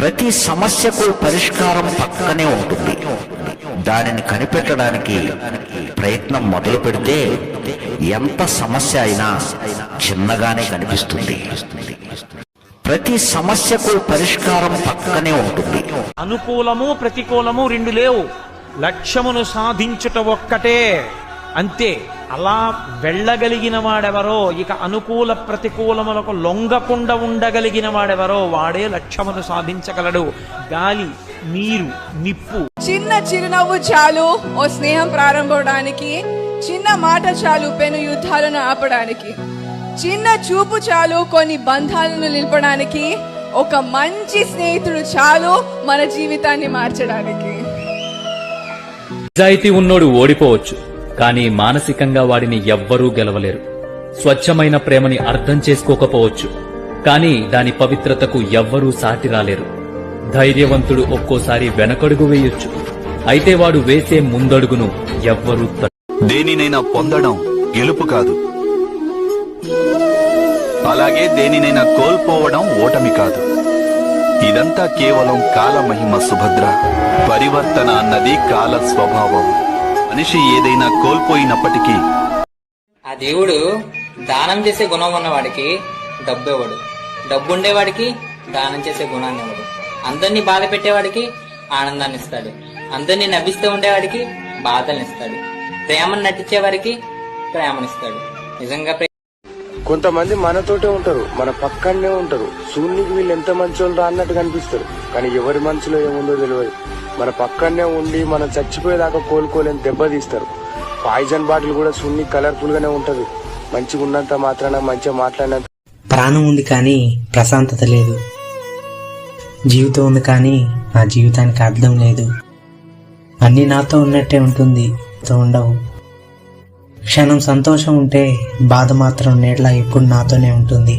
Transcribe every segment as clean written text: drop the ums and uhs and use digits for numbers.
ప్రతి సమస్యకు పరిష్కారం పక్కనే ఉంటుంది. దానిని కనిపెట్టడానికి ప్రయత్నం మొదలు పెడితే ఎంత సమస్య అయినా చిన్నగానే కనిపిస్తుంది. ప్రతి సమస్యకు పరిష్కారం పక్కనే ఉంటుంది. అనుకూలము ప్రతికూలము రెండు లేవు, లక్ష్యమును సాధించుట ఒక్కటే, అంతే. అలా వెళ్ళగలిగిన వాడెవరో, ఇక అనుకూల ప్రతికూలములకు లొంగకుండా ఉండగలిగిన వాడెవరో వాడే లక్ష్యమును సాధించగలడు. గాలి, నీరు, నిప్పు. చిన్న చిరునవ్వు చాలు ఓ స్నేహం ప్రారంభమవడానికి, చిన్న మాట చాలు పెను యుద్ధాలను ఆపడానికి, చిన్న చూపు చాలు కొన్ని బంధాలను నిలపడానికి, ఒక మంచి స్నేహితుడు చాలు మన జీవితాన్ని మార్చడానికి. నిజాయితీ ఉన్నోడు ఓడిపోవచ్చు, కానీ మానసికంగా వాడిని ఎవ్వరూ గెలవలేరు. స్వచ్ఛమైన ప్రేమని అర్థం చేసుకోకపోవచ్చు, కానీ దాని పవిత్రతకు ఎవ్వరూ సాటి రాలేరు. ధైర్యవంతుడు ఒక్కోసారి వెనకడుగు వేయొచ్చు, అయితే వాడు వేసే ముందడుగును ఎవ్వరూ దేనినైనా పొందడం గెలుపు కాదు, అలాగే దేనినైనా కోల్పోవడం ఓటమి కాదు. ఇదంతా కేవలం కాలమహిమ సుభద్ర. పరివర్తన అన్నది కాల స్వభావం. మనిషి ఏదైనా కోల్పోయినప్పటికీ ఆ దేవుడు దానం చేసే గుణం ఉన్నవాడికి డబ్బు ఇవ్వడు, డబ్బు ఉండేవాడికి దానం చేసే గుణాన్ని ఇవ్వడు. అందరినీ బాధ పెట్టేవాడికి ఆనందాన్ని ఇస్తాడు, అందరినీ నవ్విస్తూ ఉండేవాడికి బాధల్ని ఇస్తాడు, ప్రేమను నటించేవాడికి ప్రేమనిస్తాడు. నిజంగా కొంతమంది మనతోటే ఉంటారు, మన పక్కనే ఉంటారు. సూర్యునికి వీళ్ళు ఎంత మంచోళ్ళు రా అన్నట్టు కనిపిస్తారు, కానీ ఎవరి మనసులో ఏముందో తెలియదు. మన పక్కనే ఉండి మనం చచ్చిపోయేదాకా కోలుకోలేని దెబ్బతీస్తారు. పాయిజన్ బాటిల్ కూడా సూర్యునికి కలర్ఫుల్ గానే ఉంటది. మంచిగా ఉన్నంత మాత్రాన మంచిగా మాట్లాడినంత. ప్రాణం ఉంది కానీ ప్రశాంతత లేదు, జీవితం ఉంది కానీ నా జీవితానికి అర్థం లేదు. అన్నీ నాతో ఉన్నట్టే ఉంటుంది, ఉండవు. క్షణం సంతోషం ఉంటే బాధ మాత్రం నేట్లా ఎప్పుడు నాతోనే ఉంటుంది.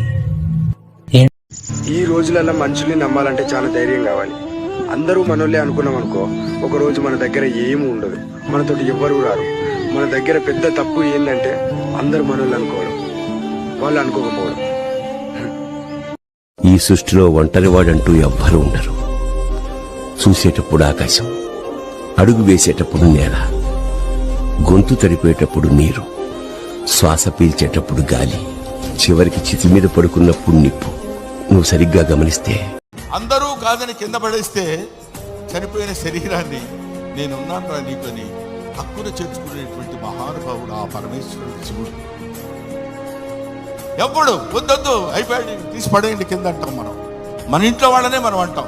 ఈ రోజులలో మనుషుల్ని నమ్మాలంటే చాలా ధైర్యం కావాలి. అందరూ మనోళ్ళే అనుకున్నాం అనుకో, ఒక రోజు మన దగ్గర ఏమీ ఉండదు, మనతోటి ఎవ్వరూ రారు. మన దగ్గర పెద్ద తప్పు ఏంటంటే అందరూ మనోళ్ళు అనుకోవడం, వాళ్ళు అనుకోకపోవడం. ఈ సృష్టిలో ఒంటరివాడంటూ ఎవ్వరూ ఉండరు. చూసేటప్పుడు ఆకాశం, అడుగు వేసేటప్పుడు నేల, గొంతు తడిపేటప్పుడు నీరు, శ్వాస పీల్చేటప్పుడు గాలి, చివరికి చితి మీద పడుకున్నప్పుడు నిప్పు. నువ్వు సరిగ్గా గమనిస్తే అందరూ కాదని కింద పడేస్తే చనిపోయిన శరీరాన్ని నేనున్నాను నీకని హక్కును చేర్చుకునేటువంటి మహానుభావుడు ఆ పరమేశ్వరుడు శివుడు. ఎప్పుడు వద్దొద్దు అయిపోయాడు తీసి పడేయండి కింద అంటాం. మనం మన ఇంట్లో వాళ్ళనే మనం అంటాం.